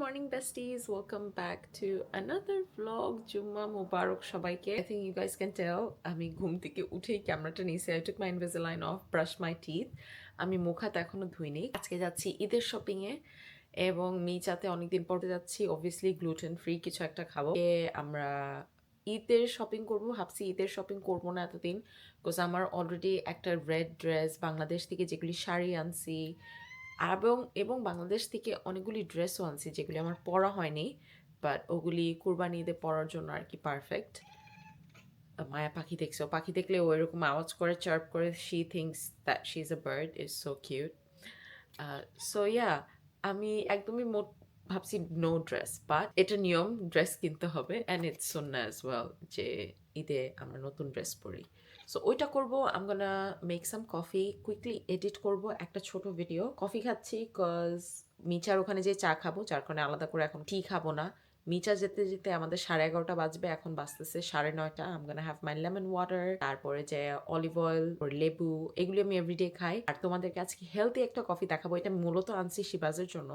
morning besties, welcome back to another vlog. Jumma Mubarak সবাইকে. I think you guys can tell আমি ঘুম থেকে উঠেই ক্যামেরাটা নিয়েছি. I took my Invisalign off, brushed my teeth. আমি মুখ হাত এখনো ধুইনি. আজকে যাচ্ছি ঈদের শপিং এ এবং মিচাতে অনেকদিন পরে যাচ্ছি. Obviously gluten free কিছু একটা খাবো. আমরা ঈদের শপিং করব. ভাবছি ঈদের শপিং করব না এতদিন, বিকজ আমার অলরেডি একটা রেড ড্রেস বাংলাদেশ থেকে যেগুলি শাড়ি আনছি এবং বাংলাদেশ থেকে অনেকগুলি ড্রেসও আনছি যেগুলি আমার পরা হয়নি, বাট ওগুলি কুরবানি ঈদে পরার জন্য আর কি পারফেক্ট। মায়া পাখি দেখছে, পাখি দেখলে ও এরকম আওয়াজ করে, চার্প করে, she thinks that she is a bird, is so cute. So yeah, আমি একদমই ভাবছি নো ড্রেস, বাট এটা নিয়ম, ড্রেস কিনতে হবে অ্যান্ড ইটস সুন্নাহ অ্যাজ ওয়েল যে ঈদে আমরা নতুন ড্রেস পরি। সো ওইটা করবো। Um gonna make some coffee, quickly edit করব একটা ছোট ভিডিও। কফি খাচ্ছি কজ মিচার ওখানে যে চা খাবো, যার কারণে আলাদা করে এখন টি খাবো না। মিচা যেতে যেতে আমাদের 11:30 বাজবে, এখন বাজতেছে 9:30। Um gonna have my lemon water, তারপরে যে অলিভ অয়েল, লেবু, এগুলি আমি এভরিডে খাই। আর তোমাদেরকে আজকে হেলদি একটা কফি দেখাবো। এটা মূলত আনছি শিবাজের জন্য,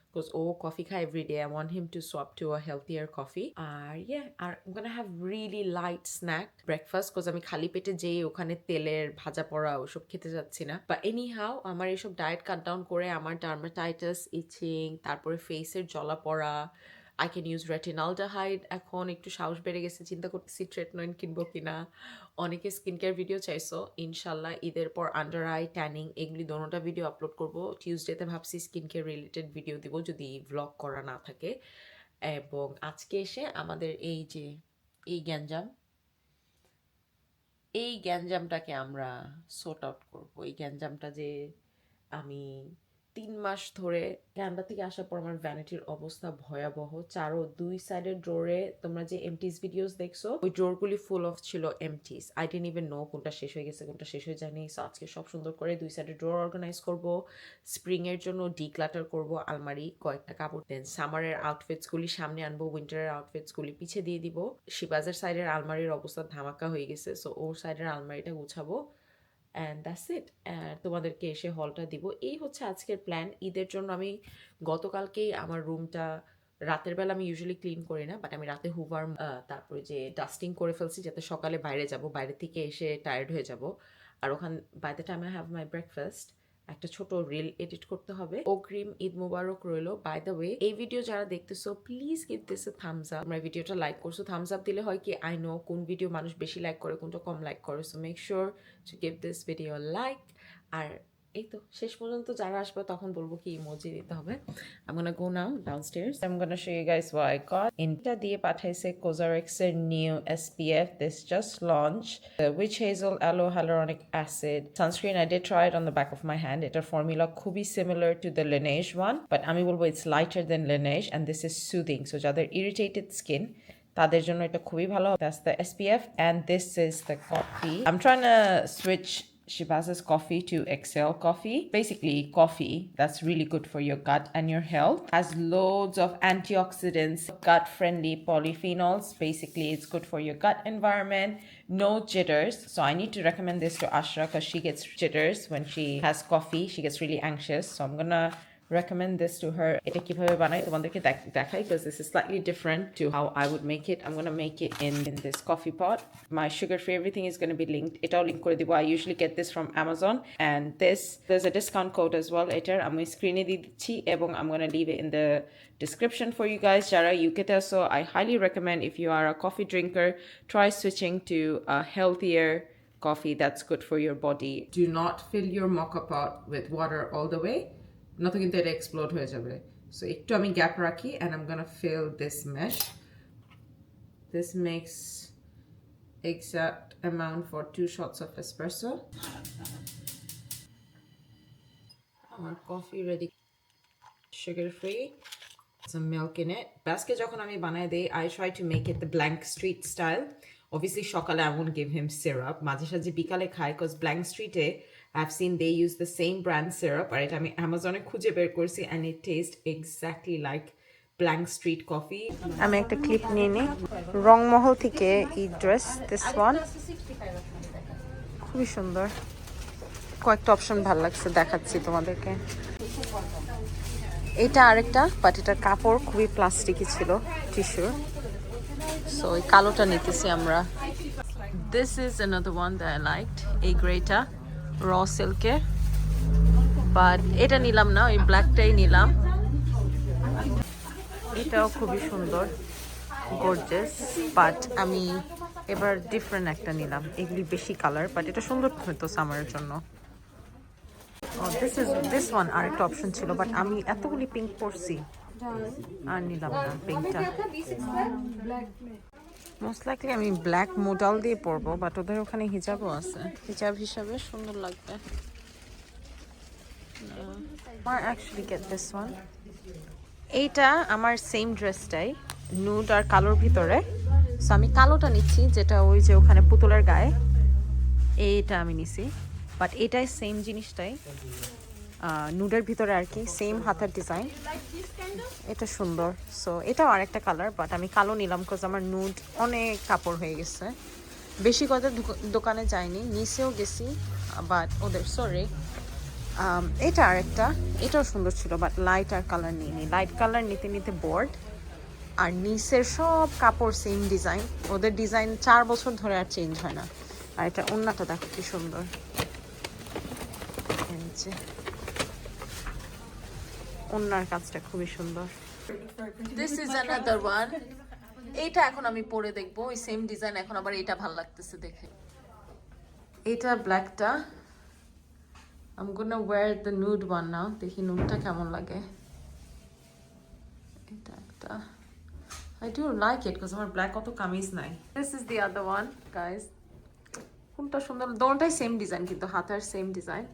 because ও কফি খায় everyday. I want him to swap to a healthier coffee. আর I'm gonna have really light snack breakfast, because আমি খালি পেটে যেই ওখানে তেলের ভাজা পড়া ওসব খেতে যাচ্ছি না। বা এনি হাউ আমার এইসব ডায়েট কাট ডাউন করে আমার ডার্মাটাইটিস, ইচিং, তারপরে ফেসের জ্বলা পড়া, আই ক্যান ইউজ রেটিনালডাহাইড। এখন একটু সাহস বেড়ে গেছে, চিন্তা করতেছি ট্রেটনয়েন কিনবো কিনা। অনেকে স্কিন কেয়ার ভিডিও চাইছো, ইনশাল্লাহ ঈদের পর আন্ডার আই, ট্যানিং, এগুলি দোনোটা ভিডিও আপলোড করবো। টিউসডেতে ভাবছি স্কিন কেয়ার রিলেটেড ভিডিও দিব যদি ভ্লগ করা না থাকে। এবং আজকে এসে আমাদের এই যে এই গ্যাঞ্জামটাকে আমরা সর্ট আউট করবো। এই গ্যাঞ্জামটা যে আমি 3 মাস ধরে ক্যানাডা থেকে আসার পর আমার ভ্যানিটির অবস্থা ভয়াবহ। দুই সাইডের ড্রোরে তোমরা যে এমটিস ভিডিওস দেখছো, ওই ড্রোরগুলি ফুল অফ ছিল এমটিস। আই ডিডন্ট ইভেন নো কোনটা শেষ হয়ে গেছে কোনটা শেষ হয়ে যায়নি। সো আজকে সব সুন্দর করে দুই সাইডের ড্রোর অর্গানাইজ করব, স্প্রিং এর জন্য ডিক্লাটার করব আলমারি, কয়েকটা কাপড়, দেন সামারের আউটফিটসগুলি সামনে আনবো, উইন্টারের আউটফিটসগুলি পিছিয়ে দিয়ে দিব। শিবাজের সাইডের আলমারির অবস্থা ধামাকা হয়ে গেছে, সো ওর সাইডের আলমারিটা গুছাবো। And that's it. তোমাদেরকে এসে হলটা দিব। এই হচ্ছে আজকের প্ল্যান। ঈদের জন্য আমি গতকালকেই আমার রুমটা, রাতের বেলা আমি ইউজুয়ালি ক্লিন করি না, বাট আমি রাতে হুভার, তারপরে যে ডাস্টিং করে ফেলছি, যাতে সকালে বাইরে যাব, বাইরে থেকে এসে টায়ার্ড হয়ে যাব। আর by the time I have my breakfast একটা ছোট রিল এডিট করতে হবে। অগ্রিম ঈদ মুবারক রইলো। বাই দ্য ওয়ে, এই ভিডিও যারা দেখতেছো please give this A Thums up. আমরা ভিডিওটা লাইক করছো, থামস আপ দিলে হয় কি আই নো কোন ভিডিও মানুষ বেশি লাইক করে, কোনটা কম লাইক করে। So make sure to give this video like. আর এই তো শেষ পর্যন্ত যারা আসবে তখন বলবো কি ইমোজি দিতে হবে। I'm gonna go now downstairs. I'm gonna show you guys what I got. এটা দিয়ে পাঠাইছে COSRX এর new SPF. This just launched. The Witch Hazel Aloe Hyaluronic Acid sunscreen. I did try it on the back of my hand. এটার formula খুবই similar to the Laneige one, but আমি বলবো it's lighter than Laneige, and this is soothing. So যাদের irritated skin, তাদের জন্য এটা খুবই ভালো। That's the SPF, and this is the coffee. I'm trying to switch Shibaz's coffee to Excel coffee. Basically, coffee that's really good for your gut and your health. Has loads of antioxidants, gut-friendly polyphenols. Basically, it's good for your gut environment. No jitters. So I need to recommend this to Ashra because she gets jitters when she has coffee. She gets really anxious. So I'm gonna recommend this to her. Eta kiভাবে বানাই তোমাদেরকে দেখাই, because this is slightly different to how I would make it. I'm going to make it in this coffee pot. My sugar free everything is going to be linked. এটাও link করে দিব. I usually get this from Amazon, and there's a discount code as well. এটার আমি স্ক্রিনে দিয়ে দিচ্ছি এবং I'm going to leave it in the description for you guys. যারা UK তে আছো, I highly recommend, if you are a coffee drinker, try switching to a healthier coffee that's good for your body. Do not fill your mocha pot with water all the way. নয়তো কিন্তু এটা explode হয়ে যাবে। So একটু আমি gap রাখি, and I'm gonna fill this mesh. This makes exact amount for 2 shots of espresso. আমার coffee ready, sugar free, some milk in it. বাসকে যখন আমি বানাই দেই, I try to make it the Blank Street style. Obviously সকালে I won't give him syrup, মাঝে সাঝে বিকালে খাই, because Blank Street-এ I've seen they use the same brand syrup, আর এটা আমি অ্যামাজনে খুঁজে বের করছি, and it tastes exactly like Blank Street coffee. আমি একটা ক্লিপ নিয়ে নিই রংমহল থেকে, এই ড্রেস, দিস ওয়ান খুবই সুন্দর। কয়েকটা অপশন ভালো লাগছে, দেখাচ্ছি তোমাদেরকে। এটা আরেকটা, বাট এটার কাপড় খুবই প্লাস্টিকই ছিল, টিস্যুর। সো ওই কালোটা নিতেছি আমরা। This is another one that I liked, এই গ্রেটা র সিল্কের, বাট এটা নিলাম না, ওই ব্ল্যাকটাই নিলাম। এটাও খুবই সুন্দর, গর্জিয়াস, বাট আমি এবার ডিফারেন্ট একটা নিলাম। এগুলি বেশি কালার, বাট এটা সুন্দর হতো সামারের জন্য। দিস ওয়ান আরেকটা অপশন ছিল, বাট আমি এতগুলি পিঙ্ক পরছি আর নিলাম না পিঙ্কটা। মোস্ট লাইকলি আমি ব্ল্যাক মোডাল দিয়ে পরবো, বাট ওদের ওখানে হিজাবও আছে, হিজাব হিসাবে সুন্দর লাগবে। আমার অ্যাকচুয়ালি গেট দিস ওয়ান। এইটা আমার সেম ড্রেসটাই, নুড আর কালোর ভিতরে। সো আমি কালোটা নিচ্ছি, যেটা ওই যে ওখানে পুতুলের গায়ে, এইটা আমি নিছি। বাট এটাই সেম জিনিসটাই, নুডের ভিতরে আর কি, সেম হাতের ডিজাইন। এটা সুন্দর। সো এটাও আরেকটা কালার, বাট আমি কালো নিলাম বিকজ আমার নুড অনেক কাপড় হয়ে গেছে। বেশি কথা দোকানে যাইনি, নিচেও গেছি, বাট ওদের সরি। এটা আরেকটা, এটাও সুন্দর ছিল, বাট লাইট আর কালার নিইনি। লাইট কালার নিতে নিতে বোর্ড। আর নিচের সব কাপড় সেম ডিজাইন, ওদের ডিজাইন 4 বছর ধরে আর চেঞ্জ হয় না। আর এটা ওড়নাটা দেখো কি সুন্দর, ওড়নার কাজটা খুবই সুন্দর। This is another one. এইটা এখন আমি পরে দেখবো, ওই সেম ডিজাইন, এখন আবার এটা ভালো লাগতেছে দেখে। এটা ব্ল্যাকটা, I'm gonna wear the nude one now. দেখি নুডটা কেমন লাগে। এটা একটা, I do like it because আমার ব্ল্যাক অত কামিজ নাই। This is the other one, guys. কোনটা সুন্দর, দুটোটাই সেম ডিজাইন, কিন্তু হাতার সেম ডিজাইন।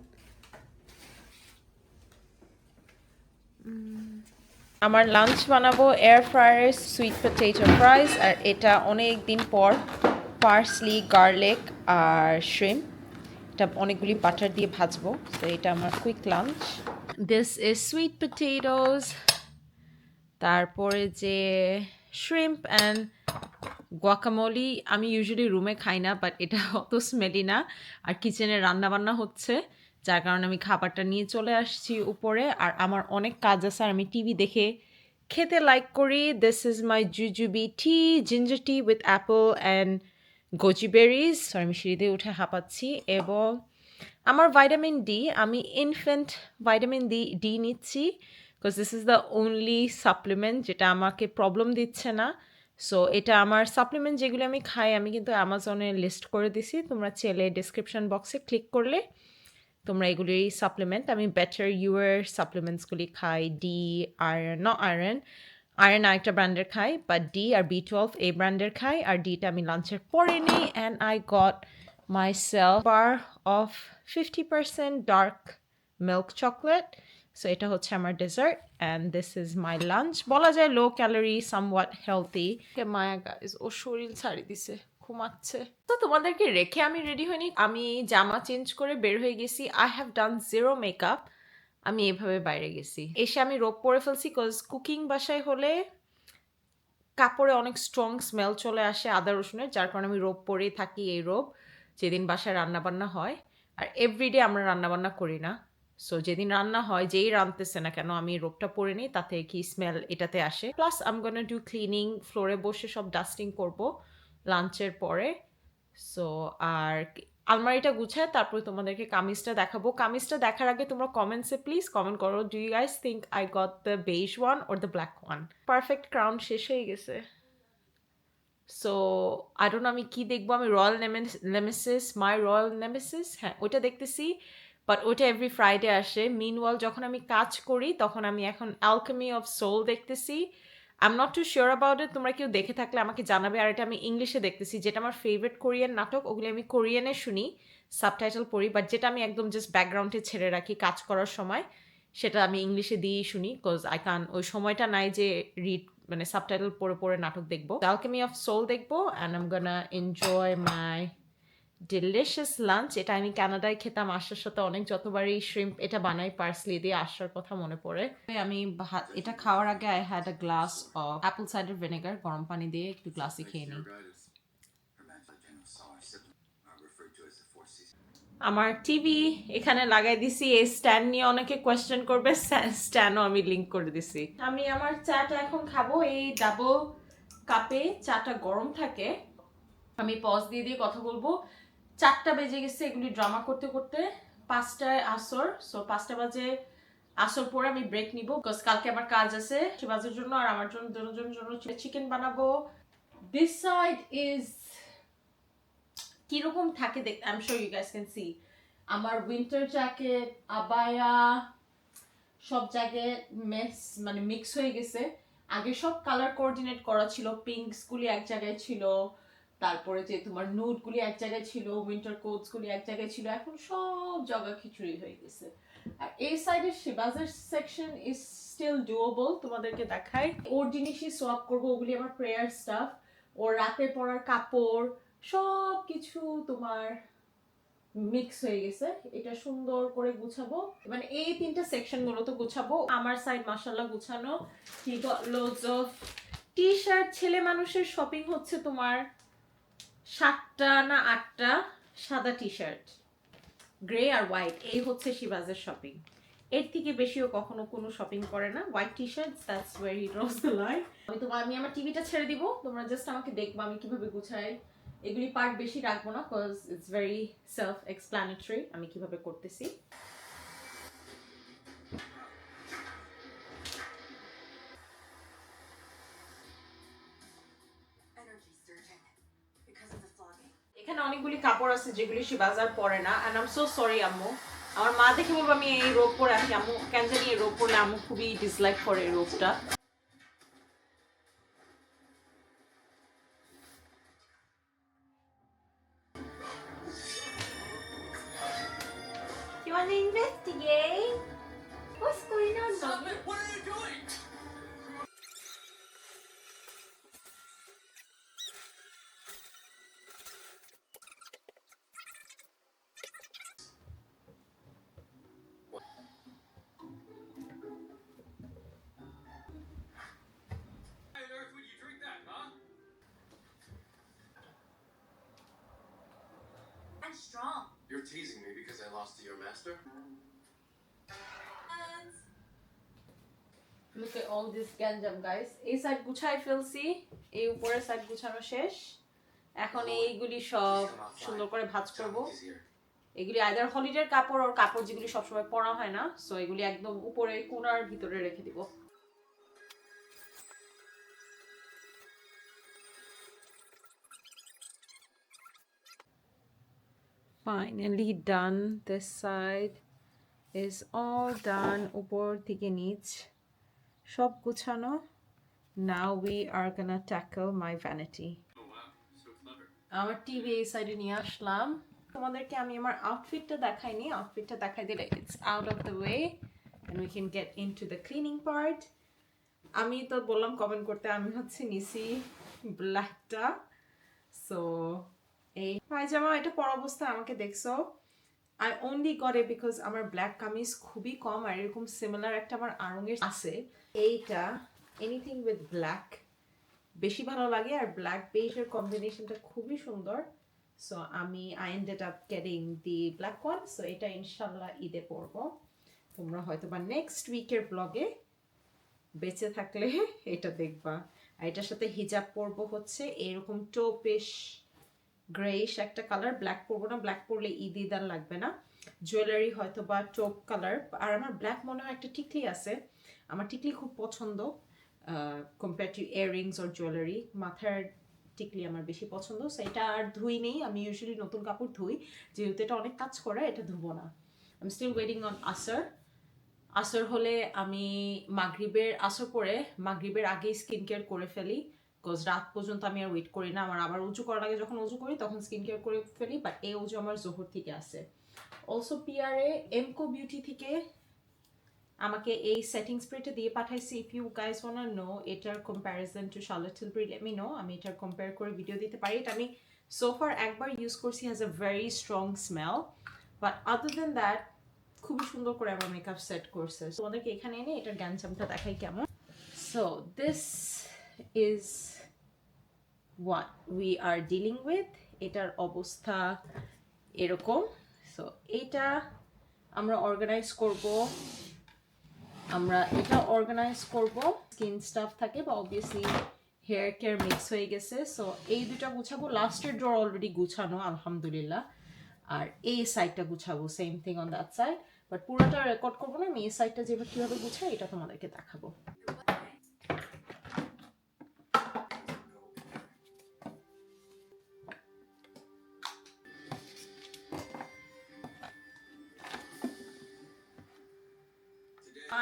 আমার লাঞ্চ বানাবো এয়ার ফ্রায়ারে সুইট পটেটো ফ্রাইস, আর এটা অনেক দিন পর পার্সলি, গার্লিক আর শ্রিম্প, এটা অনেকগুলি বাটার দিয়ে ভাজবো। তো এটা আমার quick lunch. This is sweet potatoes, তারপরে যে শ্রিম্প অ্যান্ড গুয়াকামোলি। আমি ইউজুয়ালি রুমে খাই না, বাট এটা অত স্মেলি না, আর কিচেনে রান্নাবান্না হচ্ছে, যার কারণে আমি খাবারটা নিয়ে চলে আসছি উপরে। আর আমার অনেক কাজ আছে, আর আমি টিভি দেখে খেতে লাইক করি। This is my jujube tea, ginger tea with apple and goji berries. আমি সিঁড়িতে উঠে হাঁপাচ্ছি। এবং আমার ভাইটামিন ডি, আমি ইনফ্যান্ট ভাইটামিন ডি নিচ্ছি, because this is the only supplement যেটা আমাকে প্রবলেম দিচ্ছে না। সো এটা আমার সাপ্লিমেন্ট যেগুলো আমি খাই, আমি কিন্তু অ্যামাজনে লিস্ট করে দিছি, তোমরা চাইলে ডিসক্রিপশন বক্সে ক্লিক করলে তোমরা এগুলি সাপ্লিমেন্ট, আমি বেটার ইউর সাপ্লিমেন্টসগুলি খাই। ডি, আয়রন, ন আয়রন, আয়রন আরেকটা ব্র্যান্ডের খাই, বাট ডি আর B12 এই ব্র্যান্ডের খাই। আর ডিটা আমি লাঞ্চের পরে নিই। And I got myself bar of 50% dark milk chocolate. So এটা হচ্ছে আমার dessert, and this is my lunch. বলা যায় লো ক্যালোরি, সামওয়াট হেলথি। মায়া গাইজ, ও শরীর ছাড়ি দিছে, ঘুমাচ্ছে। তো তোমাদেরকে রেখে আমি রেডি হইনি, আমি জামা চেঞ্জ করে বের হয়ে গেছি। I have done zero makeup, আমি এভাবে বাইরে গেছি। এসে আমি রোব পরে ফেলছি, কজ কুকিং বাসায় হলে কাপড়ে অনেক স্ট্রং স্মেল চলে আসে আদা রসুনের, যার কারণে আমি রোব পরেই থাকি। এই রোব যেদিন বাসায় রান্নাবান্না হয়, আর এভরিডে আমরা রান্নাবান্না করি না। সো যেদিন রান্না হয়, যেই রাঁধতেছে না কেন, আমি রোবটা পরে নিই, তাতে কি স্মেল এটাতে আসে। Plus um gonna do cleaning, ফ্লোরে বসে সব ডাস্টিং করব লাঞ্চের পরে। সো আর আলমারিটা গুছায় তারপরে তোমাদেরকে কামিজটা দেখাবো। কামিজটা দেখার আগে তোমরা কমেন্টসে প্লিজ কমেন্ট করো, do you guys think I got the beige one or the black one. Perfect crown শেষ হয়ে গেছে। সো আই ডোন্ট নো আমি কি দেখবো। আমি রয়্যাল নেমেসিস, মাই রয়্যাল নেমেসিস, হ্যাঁ ওইটা দেখতেছি, বাট ওইটা এভরি ফ্রাইডে আসে। মিনওয়াল যখন আমি কাজ করি, তখন আমি এখন অ্যালকেমি অফ সোল দেখতেছি। I am not too sure about it, তোমরা কেউ দেখে থাকলে আমাকে জানাবে। আর এটা আমি ইংলিশে দেখতেছি, যেটা আমার ফেভারিট কোরিয়ান নাটক, ওগুলি আমি কোরিয়ানে শুনি, সাবটাইটেল পড়ি, বাট যেটা আমি একদম জাস্ট ব্যাকগ্রাউন্ডে ছেড়ে রাখি কাজ করার সময়, সেটা আমি ইংলিশে দিয়েই শুনি, বিকজ আই কান, ওই সময়টা নাই যে রিড মানে সাবটাইটেল পড়ে পড়ে নাটক দেখবো। অ্যালকেমি অফ সোল দেখবো, and I am gonna enjoy my delicious lunch. এটা আমি কানাডায় খেতাম আসার সাথে অনেক, যতবারই শ্রিম্প এটা বানাই পার্সলি দিয়ে, আসার কথা মনে পড়ে। আমি এটা খাওয়ার আগে I had a glass of apple cider vinegar, গরম পানি দিয়ে একটু গ্লাসে খেয়ে নিই। আমার টিভি এখানে লাগাই দিছি। এই স্ট্যান্ড নিয়ে অনেকে কোয়েশ্চেন করবে, স্ট্যান্ডও আমি লিংক করে দিছি। আমি আমার চাটা এখন খাবো। এই ডাবল কাপে চাটা গরম থাকে। আমি পজ দিয়ে দিয়ে কথা বলবো। 4টা বেজে গেছে এগুলি ড্রামা করতে করতে। 5টায় আসর, সো 5টা বাজে আসর পরে আমি ব্রেক নিব, বিকজ কালকে আমার কাজ আছে শিবাজের জন্য আর আমার জন্য, দুজনের জন্য চিকেন বানাবো। দিস সাইড ইজ কিরকম থাকে দেখ, I am sure you guys can see আমার উইন্টার জ্যাকেট, আবায়া সব জায়গায় মানে মিক্স হয়ে গেছে। আগে সব কালার কোঅর্ডিনেট করা ছিল, পিঙ্কস গুলি এক জায়গায় ছিল, তারপরে যে তোমার নুড গুলি এক জায়গায় ছিল, উইন্টার কোটস গুলি এক জায়গায় ছিল, এখন সব জায়গা খিচুড়ি হয়ে গেছে। আর এই সাইডের শিবাজের সেকশন ইজ স্টিল ডুয়েবল, তোমাদেরকে দেখাই। ওর জিনিসই সোয়াপ করবো, ওগুলি আমার প্রেয়ার স্টাফ, ওর রাতে পরার কাপড় সব কিছু তোমার মিক্স হয়ে গেছে। এটা সুন্দর করে গুছাবো, মানে এই 3টা সেকশন মূলত গুছাবো। আমার সাইড মাশাআল্লাহ গুছানো। He got loads of T shirt. ছেলে মানুষের শপিং হচ্ছে তোমার 7টা না 8টা সাদা টি শার্ট, গ্রে আর হোয়াইট, এই হচ্ছে শিবাজের শপিং। এর থেকে বেশিও কখনো কোনো শপিং করে না। White T shirt, that's where he draws the line. আমি আমার টিভিটা ছেড়ে দিব, তোমরা জাস্ট আমাকে দেখবা আমি কিভাবে গুছাই। এগুলি পার্ট বেশি রাখবো না, cause it's very self explanatory আমি কিভাবে করতেছি। এখানে অনেকগুলি কাপড় আছে যেগুলি শিবাজার পরে না, and I am so sorry আম্মু। আমার মা দেখে বলবো আমি এই রোগ পরে আসি, আম্মু কেন জানি এই রোগ পরলে আম্মু খুবই ডিসলাইক করে এই রোগটা। You want to investigate? What's going on, mommy? What are you doing? Why on earth would you drink that, huh? I'm strong. You're teasing me because I lost to your master? Look at all this ganjam, guys. এই side গুছাই ফেলছি, এই উপরের side গুছানো শেষ। এখন এইগুলি সব সুন্দর করে ভাঁজ করব। এগুলি আইদার হলিডের কাপড় আর কাপড় যেগুলি সবসময় পরা হয় না, সো এগুলি একদম উপরে কোণার ভিতরে রেখে দিব। Finally done. This side is all done. উপর থেকে নিচ সব গুছানো। Now we are gonna tackle my vanity. Oh wow, so clever. আমার টিভি এই সাইডে নিয়ে আসলাম। তোমাদেরকে আমি আমার আউটফিটটা দেখাইনি, আউটফিটটা দেখাই দিলে it's out of the way and we can get into the cleaning part. আমি তো বললাম কমেন্ট করতে, আমি হচ্ছে নিছি ব্ল্যাকটা। সো এই পায়জামা, এটা পরা অবস্থায় আমাকে দেখছো, I only got it because আমার ব্ল্যাক কামিজ খুবই কম, আর এরকম সিমিলার একটা আমার আড়ঙের আছে। এইটা এনিথিং উইথ ব্ল্যাক বেশি ভালো লাগে, আর ব্ল্যাক বেজের কম্বিনেশনটা খুবই সুন্দর। সো আমি I ended up getting the black one. So এটা ইনশাল্লাহ ঈদে পরবো। তোমরা হয়তো বা নেক্সট উইকের ব্লগে বেঁচে থাকলে এটা দেখবা। আর এটার সাথে হিজাব পরবো হচ্ছে এরকম টোপিশ গ্রেইশ একটা কালার। ব্ল্যাক পরবো না, ব্ল্যাক পরলে ঈদ ঈদ আর লাগবে না। জুয়েলারি হয়তো বা টোপ কালার। আর আমার ব্ল্যাক মনে হয় একটা টিকলি আছে, আমার টিকলি খুব পছন্দ compare to earrings or jewellery. মাথার টিকলি আমার বেশি পছন্দ। সো এটা আর ধুই নেই, আমি ইউজুয়ালি নতুন কাপড় ধুই, যেহেতু এটা অনেক কাজ করে এটা ধুবো না। I am still waiting on আসর। আসর হলে আমি মাগরিবের আসর পরে মাগরিবের আগেই স্কিন কেয়ার করে ফেলি, বিকজ রাত পর্যন্ত আমি আর ওয়েট করি না। আমার আবার উঁচু করার আগে যখন উঁচু করি তখন স্কিন কেয়ার করে ফেলি, বাট এই উঁচু আমার জোহর থেকে আসে। অলসো পিআরএ এমকো বিউটি থেকে আমাকে এই সেটিং স্প্রেটা দিয়ে পাঠাইছি। If you guys want know এটার comparison to Charlotte Tilbury, let me know, আমি এটার কম্পেয়ার করে ভিডিও দিতে পারি। এটা আমি সোফার একবার ইউজ করছি, has a very strong smell, but other than that খুবই সুন্দর করে আমার মেকআপ সেট করছে। তোমাদেরকে এখানে এনে এটার গ্যাঞ্জামটা দেখাই কেমন। So this is what we are dealing with. এটার অবস্থা এরকম। সো এইটা আমরা অর্গানাইজ করব, স্কিন স্টাফ থাকে বা অবভিয়াসলি হেয়ার কেয়ার মিক্স হয়ে গেছে। সো এই দুটা গুছাবো। লাস্টের ড্রয়ার অলরেডি গুছানো আলহামদুলিল্লাহ, আর এই সাইডটা গুছাবো, same thing on that side. But পুরোটা রেকর্ড করবো না, আমি এই সাইডটা যেভাবে কীভাবে গুছাই এটা তোমাদেরকে দেখাবো।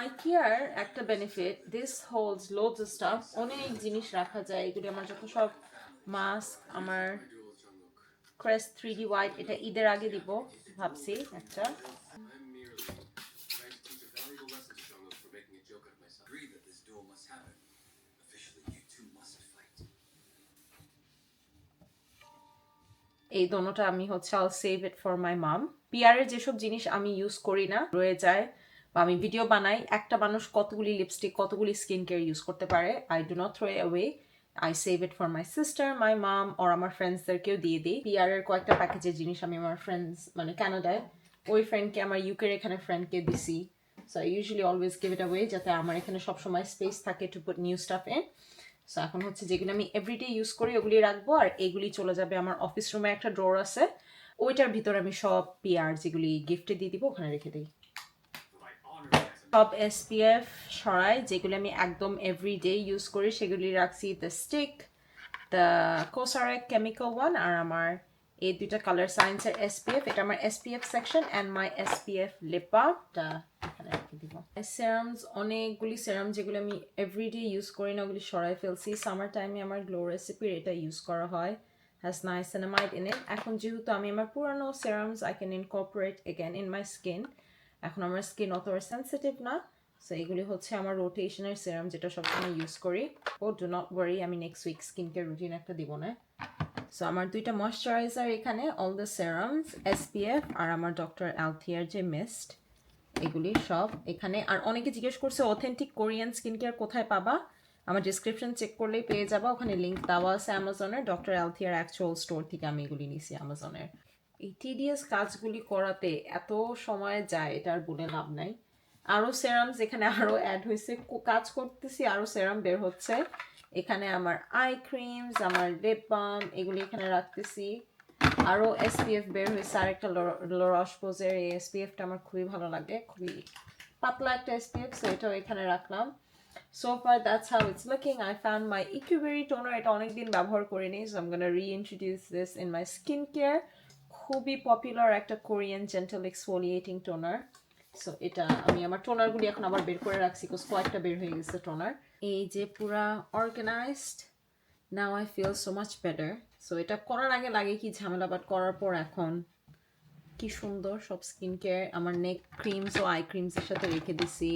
IKEA একটা benefit, this holds loads of stuff, অনেক জিনিস রাখা যায়। এগুলি আমার যত সব মাস্ক, আমার ক্রেস্ট 3D হোয়াইট, এটা ঈদের আগে দিব ভাবছি একটা। I'm merely trying to teach a valuable lesson to Jungkook for making a joke out of myself. Agree that this duel must happen. Officially, you two must fight. এই দোনোটা আমি হচ্ছে I'll save it for my mom. PR এর যেসব জিনিস আমি use করি না রয়ে যায়, বা আমি ভিডিও বানাই, একটা মানুষ কতগুলি লিপস্টিক, কতগুলি স্কিন কেয়ার ইউজ করতে পারে, I do not throw it away. I save it for my sister, my mom, or আমার ফ্রেন্ডসদেরকেও দিয়ে দিই। PR এর কয়েকটা প্যাকেজের জিনিস আমি আমার ফ্রেন্ডস, মানে কানাডায় ওই ফ্রেন্ডকে, আমার ইউকের এখানে ফ্রেন্ডকে দিছি। So I usually always give it away, যাতে আমার এখানে সবসময় স্পেস থাকে to put new staff in. So এখন হচ্ছে যেগুলো আমি এভরিডে ইউজ করি ওগুলি রাখবো, আর এগুলি চলে যাবে আমার অফিস রুমে, একটা ড্রয়ার আছে ওইটার ভিতরে আমি সব PR যেগুলি গিফটে দিয়ে দিব ওখানে রেখে দিই। My honor as a সব SPF সরাই, যেগুলি আমি একদম এভরিডে ইউজ করি সেগুলি রাখছি, the stick, the COSRX chemical one, আর আমার এই দুইটা কালার সায়েন্সের SPF, এটা আমার SPF section, and my SPF lip বামটা এখানে রেখে দিব। সেরামস, অনেকগুলি সেরাম যেগুলো আমি এভরিডে ইউজ করি না ওগুলি সরাই ফেলছি। সামার টাইমে আমার গ্লো রেসিপির এটা ইউজ করা হয়, হ্যাজ নাইসিনামাইড ইন ইট। এখন যেহেতু আমি আমার পুরানো serums I can incorporate again in my skin, এখন আমার স্কিন অত সেন্সিটিভ না। সো এগুলি হচ্ছে আমার রোটেশনের সেরাম যেটা সবসময় ইউজ করি। ও ডু নট ওয়ারি, আমি next week skin care routine একটা দিব না। সো আমার দুইটা ময়শ্চারাইজার এখানে, অল দ্য সেরামস, SPF, আর আমার ডক্টর অ্যালথিয়ার যে মিস্ট, এগুলি সব এখানে। আর অনেকে জিজ্ঞেস করছে অথেন্টিক কোরিয়ান স্কিন কেয়ার কোথায় পাবা, আমার ডিসক্রিপশন চেক করলেই পেয়ে যাবা, ওখানে লিঙ্ক দেওয়া আছে অ্যামাজনের। ডক্টর অ্যালথিয়ার অ্যাকচুয়াল স্টোর থেকে আমি এগুলি নিছি অ্যামাজনের। এই টিডিএস কাজগুলি করাতে এত সময় যায়, এটা আর বলে লাভ নাই। আরও সেরামস এখানে আরও অ্যাড হয়েছে, কাজ করতেছি আরও সেরাম বের হচ্ছে। এখানে আমার আই ক্রিমস, আমার লিপ বাম, এগুলি এখানে রাখতেছি। আরও SPF বের হয়েছে, আরেকটা লরস-পোজের, এই SPFটা আমার খুবই ভালো লাগে, খুবই পাতলা একটা SPF, সো এটাও এখানে রাখলাম। So far that's how it's looking. I found my Ecuberry toner, এটা অনেকদিন ব্যবহার করিনি, so I'm gonna reintroduce this in my skincare. খুবই পপুলার একটা Korean gentle exfoliating toner. So এটা আমি আমার টোনারগুলি এখন আবার বের করে রাখছি, বিকজ কয়েকটা বের হয়ে গেছে টোনার। এই যে পুরা organised, now I feel so much better. So এটা করার আগে লাগে কি ঝামেলা, বাট করার পর এখন কি সুন্দর সব স্কিন কেয়ার। আমার নেক ক্রিমস ও আই ক্রিমসের সাথে রেখে দিছি,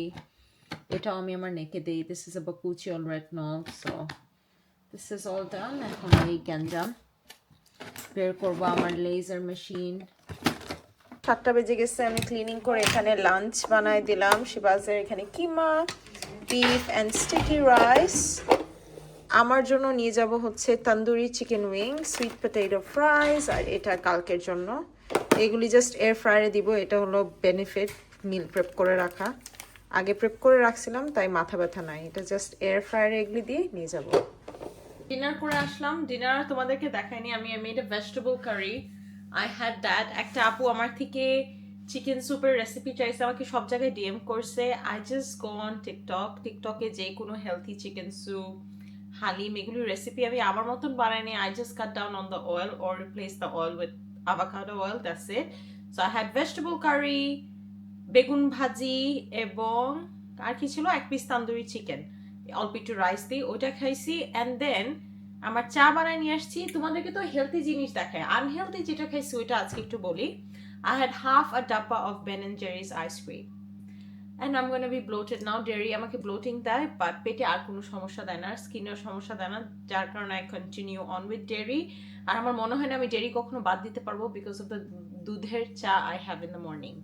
এটাও আমি আমার নেকে দিই। This is a bakuchiol retinol. So this is all done. এখন এই গ্যাঞ্জাম বের করবো, আমার লেজার মেশিন। 7টা বেজে গেছে, আমি ক্লিনিং করে এখানে লাঞ্চ বানাই দিলাম। শিবাজের এখানে keema, beef and sticky rice. আমার জন্য নিয়ে যাব হচ্ছে tandoori chicken wing, sweet potato fries, আর এটা কালকের জন্য। এগুলি জাস্ট এয়ার ফ্রায়ারে দিব, এটা হলো বেনিফিট মিল প্রেপ করে রাখা। আগে প্রেপ করে রাখছিলাম তাই মাথা ব্যথা নাই, এটা জাস্ট এয়ার ফ্রায়ারে এগুলি দিয়ে নিয়ে যাব। ডিনার করে আসলাম, ডিনার তোমাদেরকে দেখাইনি, আমি made a vegetable curry. I had that. একটা আপু আমার থেকে চিকেন স্যুপের রেসিপি চাইছে, আমাকে সব জায়গায় DM করছে। আই জাস্ট গো অন টিকটকে যে কোনো হেলথি চিকেন স্যুপ, হালিম, এগুলির রেসিপি আমি আমার মতন বানাইনি। I just cut down on the oil or replace the oil with avocado oil, that's it. So I had vegetable curry, বেগুন ভাজি, এবং আর কি ছিল, এক পিস তান্দুরি চিকেন, অল্প একটু রাইস দিয়ে ওটা খাইছি। অ্যান্ড দেন আমার চা বানায় নিয়ে আসছি। তোমাদেরকে তো হেলথি জিনিস দেখায়, আনহেলথি যেটা খাইছি ওইটা আজকে একটু বলি। I had half a dabba of Ben and Jerry's ice cream. And I'm gonna be bloated now. Dairy আমাকে ব্লোটিং দেয়, বাট পেটে আর কোনো সমস্যা দেয় না, স্কিনের সমস্যা দেয় না, যার কারণে I continue on with dairy. আর আমার মনে হয় না আমি ডেরি কখনো বাদ দিতে পারবো, বিকজ অফ দ্য দুধের চা I have in the morning.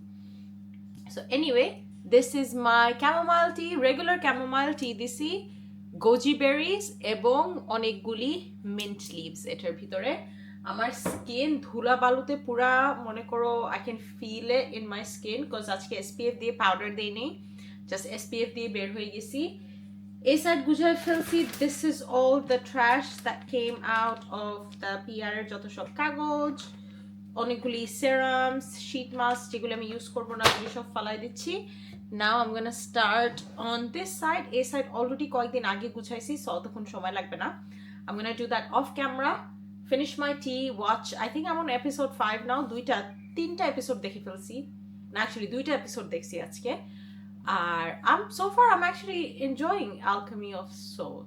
So anyway, this is my chamomile tea, regular chamomile tea দিছি, goji berries এবং অনেকগুলি mint leaves এটার ভিতরে। আমার স্কিন ধুলা বালুতে পুরা মনে করো I can feel it in my skin because আজকে এসপিএফ দিয়ে পাউডার দেইনি, জাস্ট এসপিএফ দিয়ে বের হয়ে গেছি। এই সাইড গুছায় ফেলছি। This is all the trash that came out of the PR এর যত সব কাগজ, অনেকগুলি সেরামস, শীট মাস্ক যেগুলো আমি ইউজ করবো না ওগুলো সব ফালাই দিচ্ছি। Now I am gonna start on this side. এই সাইড অলরেডি কয়েকদিন আগে গুছাইছি, সো অতক্ষণ সময় লাগবে না। I am gonna do that of camera, finish my T, watch. I think এমন এপিসোড 5 নাও, 3টা এপিসোড দেখে ফেলছি, না অ্যাকচুয়ালি 2টা এপিসোড দেখছি আজকে। আর so far I'm actually enjoying Alchemy of Soul.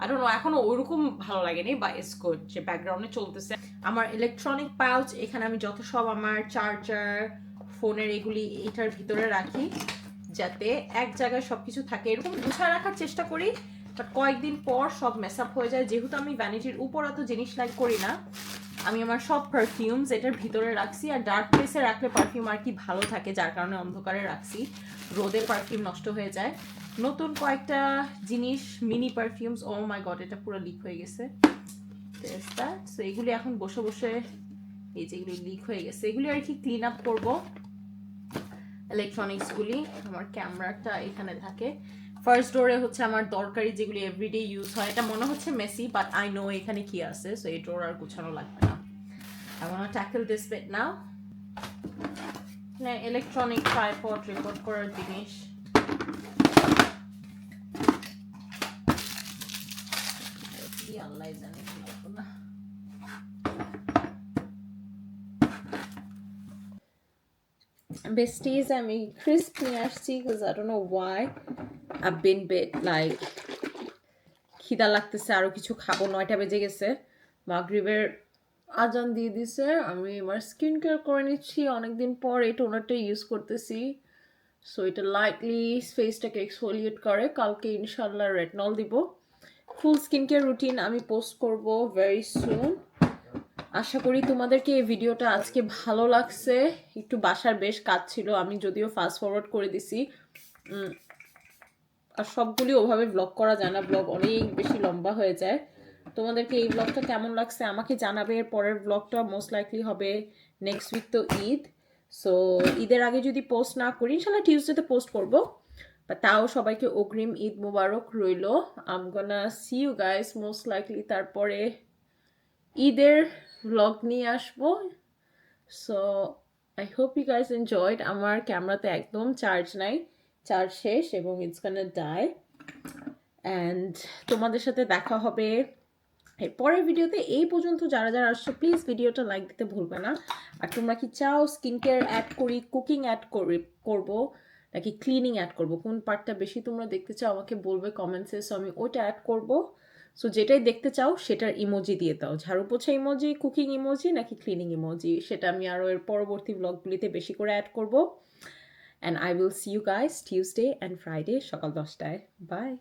I don't know, এখনো ওইরকম ভালো লাগেনি, বা ইটস গুড যে ব্যাকগ্রাউন্ডে চলতেছে। আমার ইলেকট্রনিক পাউচ, এখানে আমি যত সব আমার চার্জার, ফোনের এগুলি এটার ভিতরে রাখি যাতে এক জায়গায় সবকিছু থাকে। এরকম গুছায় রাখার চেষ্টা করি, বাট কয়েকদিন পর সব মেস আপ হয়ে যায়। যেহেতু আমি ভ্যানিটির উপর এত জিনিস লাইক করি না, আমি আমার সব পারফিউমস এটার ভিতরে রাখছি। আর ডার্ক প্লেসে রাখলে পারফিউম আর কি ভালো থাকে, যার কারণে অন্ধকারে রাখছি, রোদে পারফিউম নষ্ট হয়ে যায়। নতুন কয়েকটা জিনিস, মিনি পারফিউমস। ও মাই গড, এটা পুরো লিক হয়ে গেছে। সো এগুলি এখন বসে বসে, এই যেগুলি লিক হয়ে গেছে এগুলি আর কি ক্লিন আপ করবো। ইলেকট্রনিক্সগুলি, আমার ক্যামেরাটা এখানে থাকে। ফার্স্ট ডোরে হচ্ছে আমার দরকারি যেগুলি এভরিডে ইউজ হয়। এটা মনে হচ্ছে মেসি, বাট আই নো এখানে কি আছে, সো এই ডোর আর গুছানো লাগবে না। I want to tackle this bit now. Electronic tripod, record করার জিনিস। আল্লাহ জানে কি লাগবে না। Besties, আমি crisp নিয়ে আসছি because I don't know why I've been bit like খিদা লাগতেছে, আরো কিছু খাবো। 9টা বেজে গেছে, মাগরিবের আজান দিয়ে দিছে। আমি আমার স্কিন কেয়ার করে নিচ্ছি অনেকদিন পর, এই টোনারটা ইউজ করতেছি। সো এটা লাইটলি ফেসটাকে এক্সফোলিয়েট করে। কালকে ইনশাল্লাহ রেটনল দিব। ফুল স্কিন কেয়ার রুটিন আমি পোস্ট করব ভেরি সুন। আশা করি তোমাদেরকে এই ভিডিওটা আজকে ভালো লাগছে। একটু বাসার বেশ কাজ ছিল, আমি যদিও ফাস্ট ফরওয়ার্ড করে দিছি। আর সবগুলি ওভাবে ব্লগ করা যায় না, ব্লগ অনেক বেশি লম্বা হয়ে যায়। তোমাদেরকে এই ব্লগটা কেমন লাগছে আমাকে জানাবে। এর পরের ব্লগটা মোস্ট লাইকলি হবে নেক্সট উইক, তো ঈদ। সো ঈদের আগে যদি পোস্ট না করি, ইনশাল্লাহ টিউসডেতে পোস্ট করবো। বা তাও সবাইকে অগ্রিম ঈদ মুবারক রইল। I am gonna see you guys most likely তারপরে ঈদের ব্লগ নিয়ে আসবো। So I hope you guys enjoyed. আমার ক্যামেরাতে একদম চার্জ নাই, চার্জ শেষ এবং ইটস গোনা ডাই। অ্যান্ড তোমাদের সাথে দেখা হবে এর পরের ভিডিওতে। এই পর্যন্ত যারা যারা আসছো প্লিজ ভিডিওটা লাইক দিতে ভুলবে না। আর তোমরা কি চাও স্কিন কেয়ার অ্যাড করি, কুকিং অ্যাড করবো নাকি ক্লিনিং অ্যাড করবো, কোন পার্টটা বেশি তোমরা দেখতে চাও আমাকে বলবে কমেন্টসে। সো আমি ওইটা অ্যাড করবো। সো যেটাই দেখতে চাও সেটার ইমোজি দিয়ে দাও, ঝাড়ু পোছা ইমোজি, কুকিং ইমোজি নাকি ক্লিনিং ইমোজি, সেটা আমি আরও এর পরবর্তী ব্লগগুলিতে বেশি করে অ্যাড করবো। And I will see you guys Tuesday and Friday সকাল 10টায়। বাই।